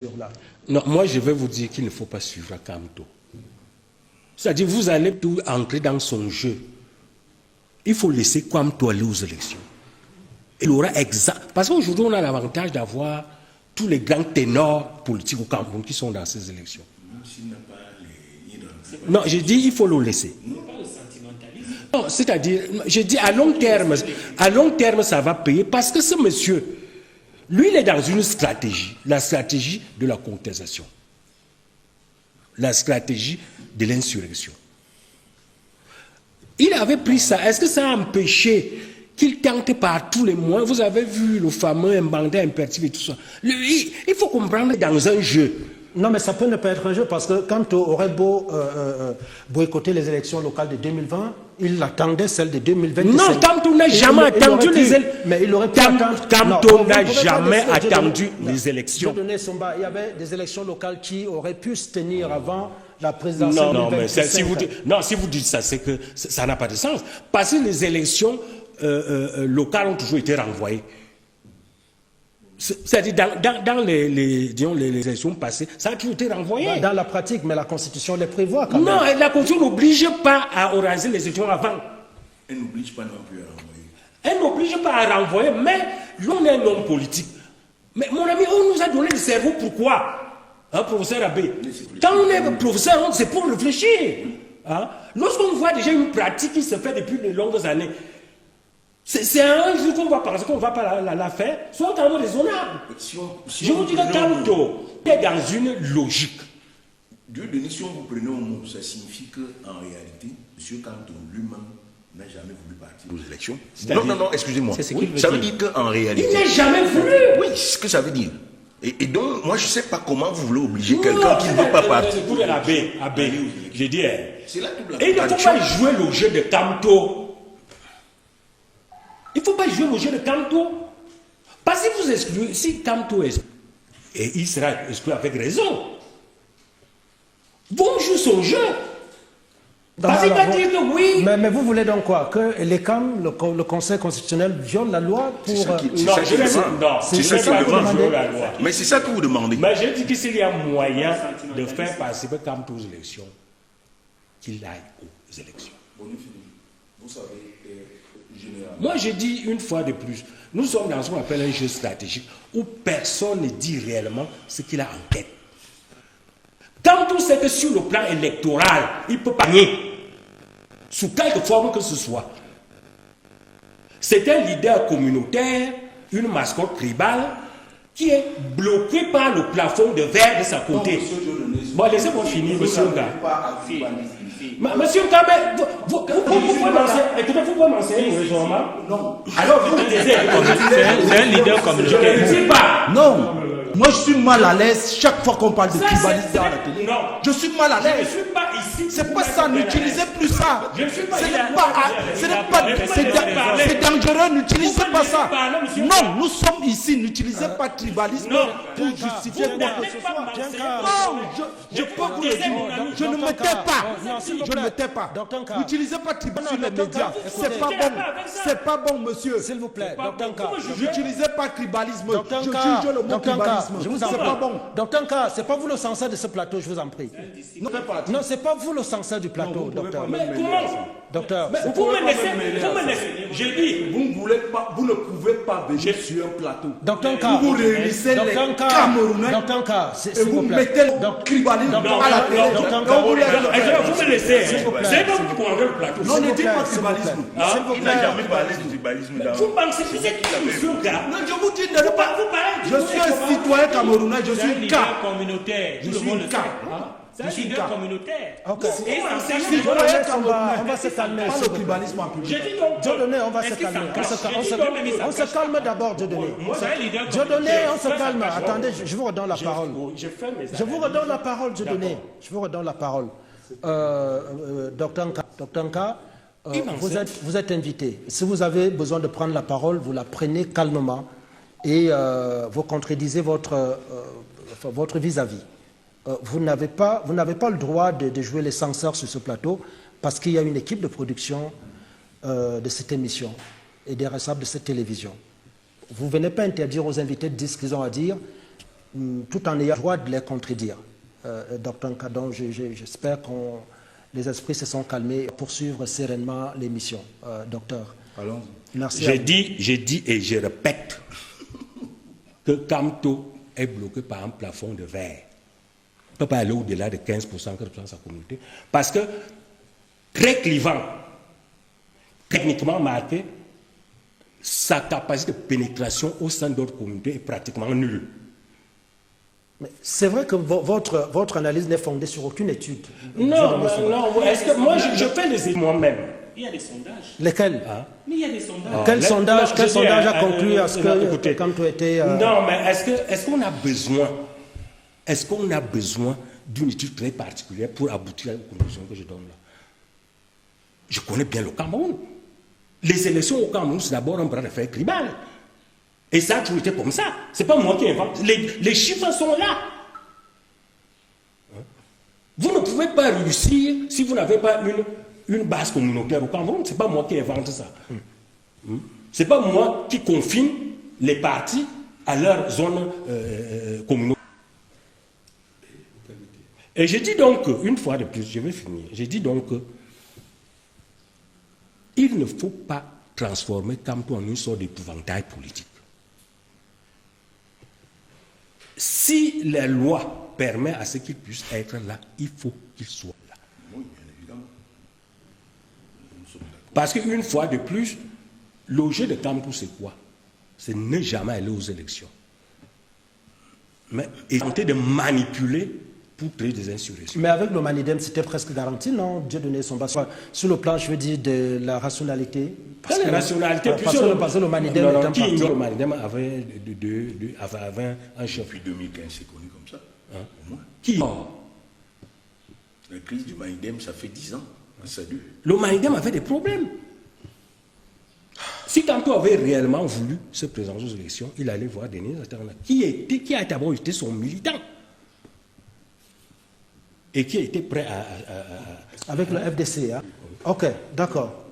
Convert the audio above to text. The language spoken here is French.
Là. Non, moi je vais vous dire qu'il ne faut pas suivre Kamto. C'est-à-dire vous allez tout entrer dans son jeu. Il faut laisser Kamto aller aux élections. Il aura exact. Parce qu'aujourd'hui on a l'avantage d'avoir tous les grands ténors politiques au Cameroun qui sont dans ces élections. Non, je dis il faut le laisser. Non, c'est-à-dire, je dis à long terme ça va payer parce que ce monsieur, lui il est dans une stratégie, la stratégie de la contestation, la stratégie de l'insurrection. Il avait pris ça, est-ce que ça a empêché qu'il tente par tous les moyens? Vous avez vu le fameux mandat impératif et tout ça. Lui, il faut comprendre dans un jeu. Non, mais ça peut ne pas être un jeu parce que quand aurait beau boycotter les élections locales de 2020, il attendait celles de 2025. Non, Kamto n'a jamais attendu les élections. Mais il aurait pu attendre. Kamto n'a jamais attendu les élections. Il y avait des élections locales qui auraient pu se tenir avant la présidentielle. Non, mais si vous dites ça, c'est que ça n'a pas de sens. Parce que les élections locales ont toujours été renvoyées. C'est-à-dire, dans les élections passées, ça a toujours été renvoyé. Dans la pratique, mais la Constitution les prévoit quand même. Non, la Constitution n'oblige pas à organiser les élections avant. Elle n'oblige pas non plus à renvoyer. Elle n'oblige pas à renvoyer, mais l'on est un homme politique. Mais mon ami, on nous a donné le cerveau, pourquoi? Hein, professeur Abbé? Quand on est professeur, c'est pour réfléchir. Hein? Lorsqu'on voit déjà une pratique qui se fait depuis de longues années, c'est un jour qu'on va penser qu'on ne va pas la faire, soit quand même raisonnable. Je vous dis que Kamto est dans une logique. Dieu donné, si on vous prenait au mot, ça signifie qu'en réalité, M. Kamto lui-même n'a jamais voulu partir aux élections. Non, excusez-moi. Ça veut dire qu'en réalité... Il n'a jamais voulu. Oui, c'est ce que ça veut dire. Et donc, moi, je ne sais pas comment vous voulez obliger quelqu'un qui ne veut pas partir. Écoutez, Abbé, je dis... C'est là toute la et il ne faut pas jouer le jeu de Kamto. Il ne faut pas jouer le jeu de Kamto. Parce que vous excluez, si Kamto est... Et il sera exclu avec raison. Vous jouez son jeu. Parce qu'il va dire que oui. Mais vous voulez donc quoi? Que les CAM, le Conseil constitutionnel, viole la loi pour... C'est ça qui demande. Mais c'est ça que vous demandez. Mais je dis que s'il y a moyen de faire participer Kamto aux élections, qu'il aille aux élections. Vous savez... Moi, je dis une fois de plus, nous sommes dans ce qu'on appelle un jeu stratégique où personne ne dit réellement ce qu'il a en tête. Quand on sait que sur le plan électoral, il peut gagner, sous quelque forme que ce soit. C'est un leader communautaire, une mascotte tribale, qui est bloqué par le plafond de verre de sa côté. Bon, laissez-moi finir, monsieur Nga. Monsieur Nga, vous pouvez m'enseigner le raisonnement? Non. Alors vous me taisez. C'est un leader communautaire. Je ne sais pas. Non. Moi, je suis mal à l'aise chaque fois qu'on parle de tribalisme dans la télé. Non. Je suis mal à l'aise. Je ne suis pas ici. C'est pas ça, n'utilisez plus ça. Je ne suis pas c'est dangereux, n'utilisez pas ça. Non, nous sommes ici, n'utilisez pas tribalisme pour justifier quoi que ce soit. Non, je peux vous le dire. Je ne me tais pas. Je ne me tais pas. N'utilisez pas tribalisme sur les médias. C'est pas bon. C'est pas bon, monsieur. S'il vous plaît, n'utilisez pas tribalisme. Je juge le mot tribalisme. C'est pas bon. Docteur Nka, c'est pas vous le censeur de ce plateau, je vous en prie. Non, c'est pas vous le censeur du plateau, docteur. Mais comment? Docteur, vous me laissez. Je dis. Vous ne pouvez pas venir sur un plateau. Docteur Nka. Vous réunissez les Camerounais. Docteur Nka, et vous mettez le tribalisme à la télé. Vous me laissez. C'est donc vous prendrez le plateau. Non, ne dites pas tribalisme. Il n'a jamais parlé de tribalisme dans... Vous pensez que c'est une mission, gars? Non, je vous dis de ne pas... Je suis un citoyen camerounais, je suis un cas. Je suis un cas. C'est un leader communautaire. Ok. On va se calmer. Pas le tribalisme en public. Dieudonné, on va se calmer. On se calme d'abord, Dieudonné. Dieudonné, on se calme. Attendez, je vous redonne la parole. Je vous redonne la parole, Dieudonné. Je vous redonne la parole. Docteur Nka, vous êtes invité. Si vous avez besoin de prendre la parole, vous la prenez calmement et vous contredisez votre vis-à-vis. Vous n'avez pas le droit de jouer les censeurs sur ce plateau parce qu'il y a une équipe de production de cette émission et des responsables de cette télévision. Vous ne venez pas interdire aux invités de dire ce qu'ils ont à dire tout en ayant le droit de les contredire. Dr Nkadon, j'espère que les esprits se sont calmés et poursuivre sereinement l'émission. Docteur. Allons. Merci. J'ai dit et je répète que Kamto est bloqué par un plafond de verre. Il ne peut pas aller au-delà de 15% que représente sa communauté. Parce que très clivant, techniquement marqué, sa capacité de pénétration au sein d'autres communautés est pratiquement nulle. C'est vrai que votre analyse n'est fondée sur aucune étude. Non, est-ce que moi je fais les études moi-même? Il y a des sondages. Lesquels? Mais il y a des sondages. Quel sondage a conclu à ce que Kamto était... Non, mais est-ce qu'on a besoin d'une étude très particulière pour aboutir à la conclusion que je donne là? Je connais bien le Cameroun. Les élections au Cameroun, c'est d'abord un bras de fer tribal. Et ça a toujours été comme ça. Ce n'est pas moi qui invente. Les chiffres sont là. Vous ne pouvez pas réussir si vous n'avez pas une base communautaire au Cameroun. Ce n'est pas moi qui invente ça. Ce n'est pas moi qui confine les partis à leur zone communautaire. Et je dis donc, une fois de plus, je vais finir, je dis donc que il ne faut pas transformer Kamto en une sorte d'épouvantail politique. Si la loi permet à ce qu'il puisse être là, il faut qu'il soit là. Oui, bien évidemment. Parce qu'une fois de plus, le jeu de Kamto, c'est quoi? C'est ne jamais aller aux élections. Mais tenter de manipuler pour créer des insurrections. Mais avec le Manidem, c'était presque garanti, non? Dieu donnait son bas. Sur le plan, je veux dire, de la rationalité. Parce que la rationalité, parce que le Manidem est un parti. Le Manidem avait un chef. Depuis 2015, c'est connu comme ça. Hein? Au moins. Qui? La crise du Manidem, ça fait 10 ans. Ça dure. Le Manidem avait des problèmes. Si Kamto avait réellement voulu se présenter aux élections, il allait voir Denis Atanga, qui a d'abord été son militant. Et qui était prêt à... Avec le FDC, hein? Ok, d'accord.